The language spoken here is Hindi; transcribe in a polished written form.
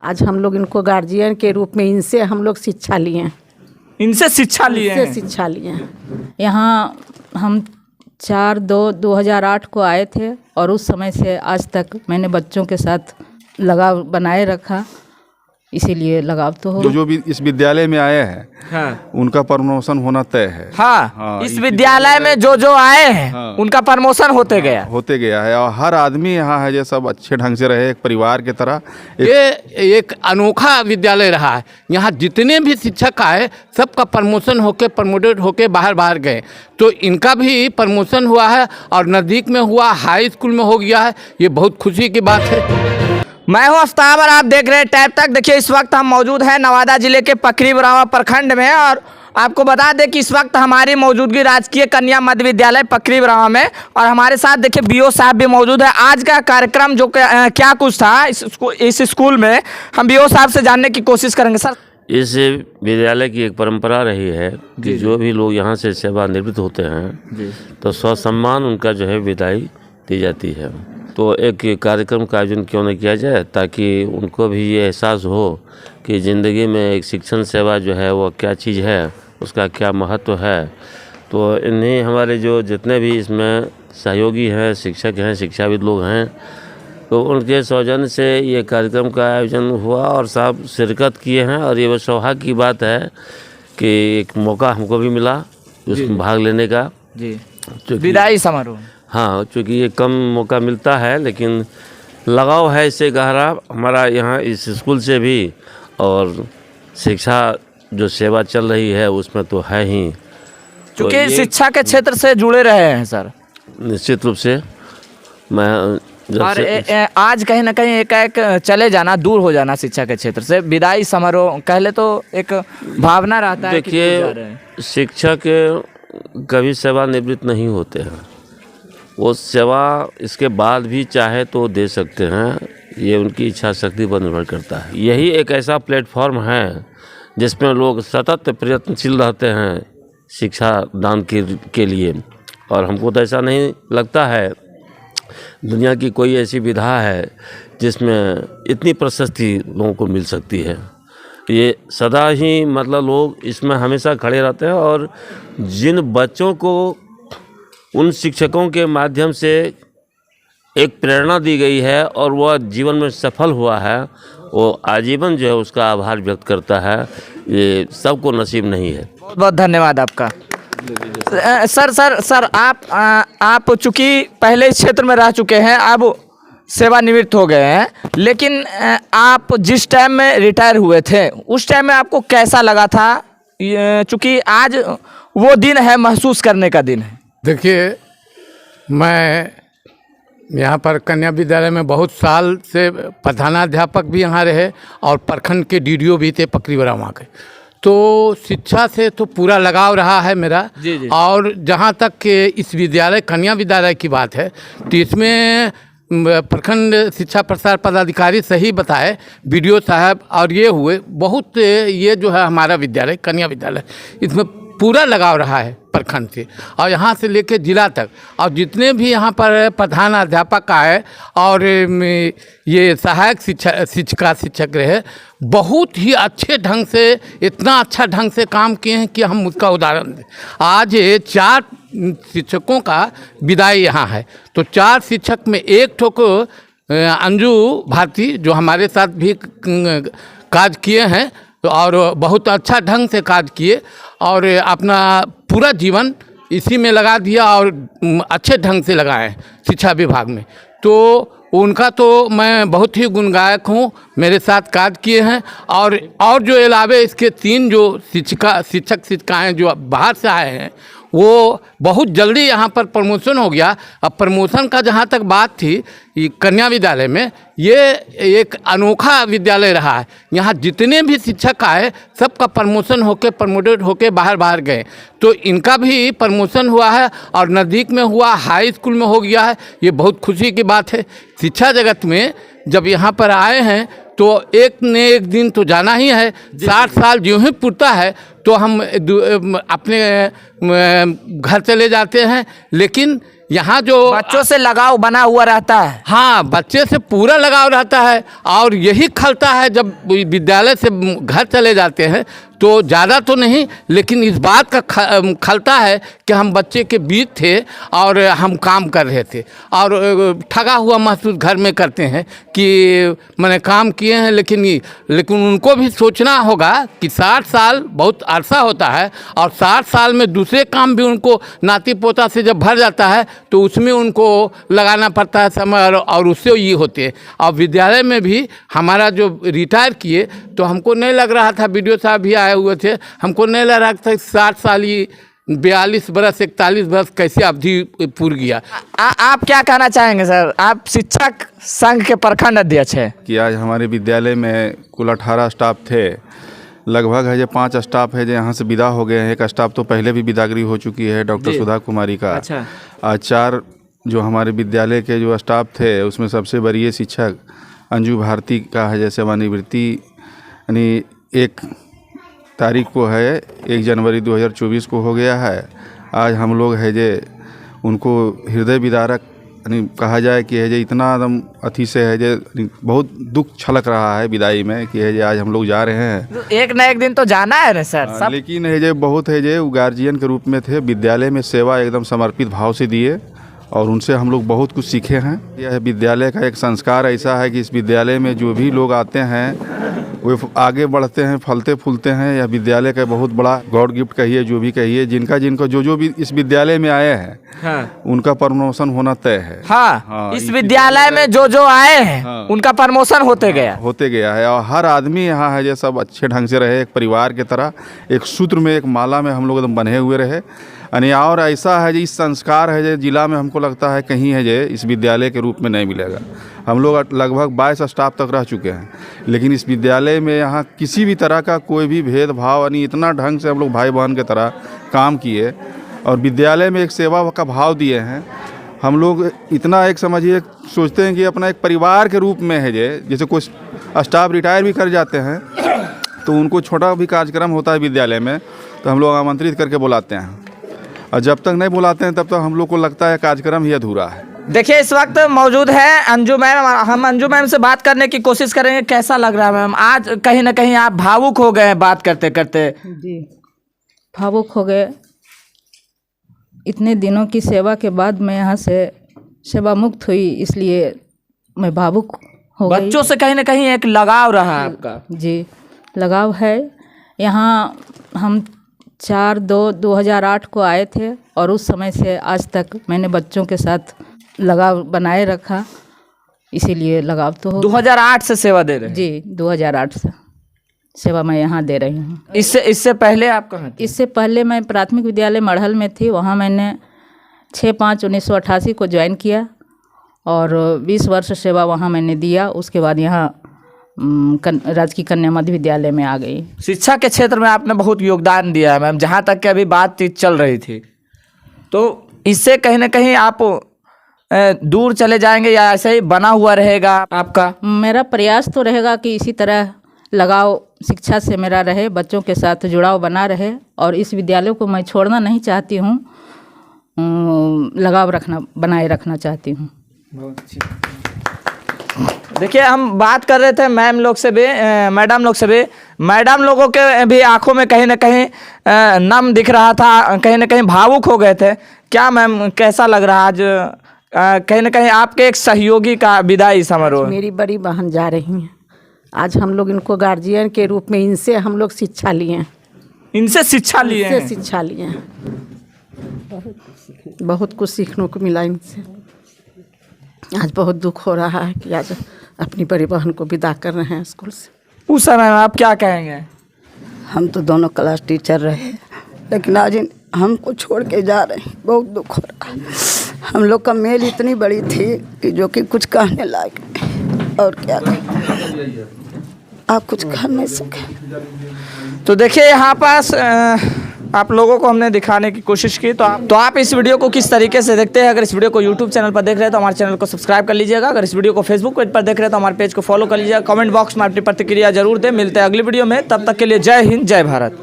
आज हम लोग इनको गार्जियन के रूप में इनसे हम लोग शिक्षा लिए हैं। इनसे शिक्षा लिए इनसे हैं। शिक्षा लिए हैं। यहाँ हम 4/2/2008 को आए थे और उस समय से आज तक मैंने बच्चों के साथ लगाव बनाए रखा, इसीलिए लगाव तो हो। जो भी इस विद्यालय में आए हैं हाँ उनका प्रमोशन होना तय है। हाँ, इस विद्यालय में जो आए हैं उनका प्रमोशन होते गया है और हर आदमी यहाँ है जो सब अच्छे ढंग से रहे, एक परिवार की तरह। ये एक अनोखा विद्यालय रहा है। यहाँ जितने भी शिक्षक आए सबका प्रमोशन होके प्रमोटेड होके बाहर गए, तो इनका भी प्रमोशन हुआ है और नज़दीक में हुआ, हाई स्कूल में हो गया है। ये बहुत खुशी की बात है। मैं हूं आफ्ताब और आप देख रहे हैं टैब तक। देखिए इस वक्त हम मौजूद हैं नवादा जिले के पकरी बरावा प्रखंड में और आपको बता दें कि इस वक्त हमारी मौजूदगी राजकीय कन्या मध्य विद्यालय पकरी बरावा में और हमारे साथ देखिए बीओ साहब भी मौजूद है। आज का कार्यक्रम जो क्या कुछ था इस स्कूल में, हम बीओ साहब से जानने की कोशिश करेंगे। सर, इस विद्यालय की एक परंपरा रही है कि जो भी लोग यहाँ से सेवानिवृत्त होते हैं तो स्वसम्मान उनका जो है विदाई दी जाती है। तो एक कार्यक्रम का आयोजन क्यों नहीं किया जाए ताकि उनको भी ये एहसास हो कि ज़िंदगी में एक शिक्षण सेवा जो है वो क्या चीज़ है, उसका क्या महत्व है। तो इन्हीं हमारे जो जितने भी इसमें सहयोगी हैं, शिक्षक हैं, शिक्षाविद लोग हैं, तो उनके सौजन्य से ये कार्यक्रम का आयोजन हुआ और सब शिरकत किए हैं। और ये सौभाग्य की बात है कि एक मौका हमको भी मिला उसमें भाग लेने का। जी, विदाई समारोह। हाँ, चूँकि ये कम मौका मिलता है लेकिन लगाव है इससे गहरा हमारा यहाँ इस स्कूल से भी, और शिक्षा जो सेवा चल रही है उसमें तो है ही। चूँकि शिक्षा के क्षेत्र से जुड़े रहे हैं सर, निश्चित रूप से मैं और आज कहीं ना कहीं एक चले जाना, दूर हो जाना शिक्षा के क्षेत्र से, विदाई समारोह कहले तो एक भावना रहता है। देखिए शिक्षक कभी सेवानिवृत्त नहीं होते हैं, वो सेवा इसके बाद भी चाहे तो दे सकते हैं, ये उनकी इच्छा शक्ति पर निर्भर करता है। यही एक ऐसा प्लेटफॉर्म है जिसमें लोग सतत प्रयत्नशील रहते हैं शिक्षा दान के लिए। और हमको तो ऐसा नहीं लगता है दुनिया की कोई ऐसी विधा है जिसमें इतनी प्रशस्ति लोगों को मिल सकती है। ये सदा ही मतलब लोग इसमें हमेशा खड़े रहते हैं और जिन बच्चों को उन शिक्षकों के माध्यम से एक प्रेरणा दी गई है और वह जीवन में सफल हुआ है, वो आजीवन जो है उसका आभार व्यक्त करता है। ये सबको नसीब नहीं है। बहुत बहुत धन्यवाद आपका। सर आप चूँकि पहले इस क्षेत्र में रह चुके हैं, अब सेवानिवृत्त हो गए हैं, लेकिन आप जिस टाइम में रिटायर हुए थे उस टाइम में आपको कैसा लगा था? चूँकि आज वो दिन है, महसूस करने का दिन है। देखिए, मैं यहाँ पर कन्या विद्यालय में बहुत साल से प्रधानाध्यापक भी यहाँ रहे और प्रखंड के डीडीओ भी थे पकरी बरावा के, तो शिक्षा से तो पूरा लगाव रहा है मेरा। जी। और जहाँ तक कि इस विद्यालय कन्या विद्यालय की बात है तो इसमें प्रखंड शिक्षा प्रसार पदाधिकारी सही बताए, बीडीओ साहब और ये हुए बहुत, ये जो है हमारा विद्यालय कन्या विद्यालय, इसमें पूरा लगाव रहा है प्रखंड से और यहाँ से लेकर जिला तक। और जितने भी यहाँ पर प्रधान अध्यापक आए और ये सहायक शिक्षक रहे, बहुत ही अच्छे ढंग से, इतना अच्छा ढंग से काम किए हैं कि हम उसका उदाहरण दें। आज 4 शिक्षकों का विदाई यहाँ है, तो 4 शिक्षक में एक ठो को अंजू भारती जो हमारे साथ भी काज किए हैं और बहुत अच्छा ढंग से काज किए और अपना पूरा जीवन इसी में लगा दिया और अच्छे ढंग से लगाए शिक्षा विभाग में। तो उनका तो मैं बहुत ही गुणगायक हूँ, मेरे साथ काज किए हैं। और जो अलावे इसके 3 जो शिक्षिकाएँ जो बाहर से आए हैं वो बहुत जल्दी यहाँ पर प्रमोशन हो गया। अब प्रमोशन का जहाँ तक बात थी, कन्या विद्यालय में ये एक अनोखा विद्यालय रहा है। यहाँ जितने भी शिक्षक आए सबका प्रमोशन होके प्रमोटेड होके बाहर गए, तो इनका भी प्रमोशन हुआ है और नज़दीक में हुआ, हाई स्कूल में हो गया है। ये बहुत खुशी की बात है। शिक्षा जगत में जब यहाँ पर आए हैं तो एक न एक दिन तो जाना ही है। 60 साल जो ही पूरता है तो हम अपने घर चले जाते हैं, लेकिन यहाँ जो बच्चों से लगाव बना हुआ रहता है। हाँ, बच्चे से पूरा लगाव रहता है और यही खलता है जब विद्यालय से घर चले जाते हैं तो ज़्यादा तो नहीं, लेकिन इस बात का खलता है कि हम बच्चे के बीच थे और हम काम कर रहे थे और ठगा हुआ महसूस घर में करते हैं कि मैंने काम किए हैं। लेकिन उनको भी सोचना होगा कि 60 साल बहुत अरसा होता है और 60 साल में दूसरे काम भी उनको नाती पोता से जब भर जाता है तो उसमें उनको लगाना पड़ता है समय और उससे ये होते हैं। और विद्यालय में भी हमारा जो रिटायर किए तो हमको नहीं लग रहा था, वीडियो साहब भी आए हुए थे, हमको नहीं लग रहा था 60 साल ही 42 बरस 41 बरस कैसे अवधि पूर गया। आप क्या कहना चाहेंगे सर? आप शिक्षक संघ के प्रखंड अध्यक्ष हैं कि आज हमारे विद्यालय में कुल 18 स्टाफ थे, लगभग है जो 5 स्टाफ है जो यहाँ से विदा हो गए हैं। एक स्टाफ तो पहले भी विदागरी हो चुकी है, डॉक्टर सुधा कुमारी का। अच्छा। आज 4 जो हमारे विद्यालय के जो स्टाफ थे उसमें सबसे वरीय शिक्षक अंजू भारती का है जैसे सेवानिवृत्ति यानी 1 तारीख को है, 1 जनवरी 2024 को हो गया है। आज हम लोग है जे उनको हृदय विदारक यानी कहा जाए कि है जे इतना एकदम अति से है जे बहुत दुख छलक रहा है विदाई में कि है जे आज हम लोग जा रहे हैं। एक न एक दिन तो जाना है ना सर सब। लेकिन है जे बहुत है जे गार्जियन के रूप में थे, विद्यालय में सेवा एकदम समर्पित भाव से दिए और उनसे हम लोग बहुत कुछ सीखे हैं। यह विद्यालय का एक संस्कार ऐसा है कि इस विद्यालय में जो भी लोग आते हैं वे आगे बढ़ते हैं, फलते फूलते हैं। यह विद्यालय का बहुत बड़ा गॉड गिफ्ट कहिए, जो भी कहिए, जिनको जो भी इस विद्यालय में आए हैं हाँ। उनका प्रमोशन होना तय है। हाँ, इस विद्यालय में जो आए हैं हाँ। उनका प्रमोशन होते गया है और हर आदमी यहाँ है जो सब अच्छे ढंग से रहे, एक परिवार की तरह, एक सूत्र में, एक माला में हम लोग एकदम बंधे हुए रहे। यानी और ऐसा है जो इस संस्कार है जो जिला में हमको लगता है कहीं है जो इस विद्यालय के रूप में नहीं मिलेगा। हम लोग लगभग 22 स्टाफ तक रह चुके हैं, लेकिन इस विद्यालय में यहाँ किसी भी तरह का कोई भी भेदभाव यानी इतना ढंग से हम लोग भाई बहन की तरह काम किए और विद्यालय में एक सेवा का भाव दिए हैं। हम लोग इतना एक समझिए सोचते हैं कि अपना एक परिवार के रूप में है जैसे कोई स्टाफ रिटायर भी कर जाते हैं तो उनको छोटा भी कार्यक्रम होता है विद्यालय में तो हम लोग आमंत्रित करके बुलाते हैं और जब तक नहीं बुलाते हैं तब तक हम लोग को लगता है कार्यक्रम ही अधूरा है। देखिए इस वक्त मौजूद है अंजू मैम। हम अंजू मैम से बात करने की कोशिश करेंगे। कैसा लग रहा है मैम? आज कहीं ना कहीं आप भावुक हो गए बात करते करते। जी, भावुक हो गए। इतने दिनों की सेवा के बाद मैं यहाँ से सेवा मुक्त हुई, इसलिए मैं भावुक हो गई। बच्चों से कहीं ना कहीं एक लगाव रहा है आपका? जी, लगाव है। यहाँ हम 4/2/2008 को आए थे और उस समय से आज तक मैंने बच्चों के साथ लगाव बनाए रखा, इसीलिए लगाव तो हो। 2008 से सेवा दे रहे हैं? जी, 2008 से सेवा मैं यहाँ दे रही हूँ। इससे पहले आप कहाँ थे? इससे पहले मैं प्राथमिक विद्यालय मढ़ल में थी। वहाँ मैंने 6/5/1988 को ज्वाइन किया और 20 वर्ष सेवा वहाँ मैंने दिया। उसके बाद यहाँ राजकीय कन्या मध्य विद्यालय में आ गई। शिक्षा के क्षेत्र में आपने बहुत योगदान दिया है मैम, जहाँ तक कि अभी बातचीत चल रही थी। तो इससे कहीं ना कहीं आप दूर चले जाएंगे या ऐसे ही बना हुआ रहेगा आपका? मेरा प्रयास तो रहेगा कि इसी तरह लगाव शिक्षा से मेरा रहे, बच्चों के साथ जुड़ाव बना रहे और इस विद्यालय को मैं छोड़ना नहीं चाहती हूँ, लगाव बनाए रखना चाहती हूँ। देखिए हम बात कर रहे थे मैडम लोग से भी। मैडम लोगों के भी आंखों में कहीं ना कहीं नम दिख रहा था, कहीं ना कहीं भावुक हो गए थे। क्या मैम कैसा लग रहा आज कहीं ना कहीं आपके एक सहयोगी का विदाई समारोह? मेरी बड़ी बहन जा रही हैं। आज हम लोग इनको गार्जियन के रूप में इनसे हम लोग शिक्षा लिए हैं। इनसे शिक्षा लिए हैं? शिक्षा लिए हैं। बहुत कुछ सीखने को मिला इनसे। आज बहुत दुख हो रहा है कि आज अपनी बड़ी बहन को विदा कर रहे हैं स्कूल से। उस समय आप क्या कहेंगे? हम तो दोनों क्लास टीचर रहे, लेकिन आज हमको छोड़ के जा रहे हैं, बहुत दुख हो रहा है। हम लोग का मेल इतनी बड़ी थी कि जो कि कुछ कहने लायक नहीं। और क्या कहें, आप कुछ कर नहीं सके। तो देखिए यहाँ पास आप लोगों को हमने दिखाने की कोशिश की। तो आप इस वीडियो को किस तरीके से देखते हैं? अगर इस वीडियो को YouTube चैनल पर देख रहे हैं तो हमारे चैनल को सब्सक्राइब कर लीजिएगा। अगर इस वीडियो को Facebook पेज पर देख रहे हैं तो हमारे पेज को फॉलो कर लीजिएगा। कमेंट बॉक्स में अपनी प्रतिक्रिया जरूर दें। मिलते हैं अगली वीडियो में, तब तक के लिए जय हिंद, जय भारत।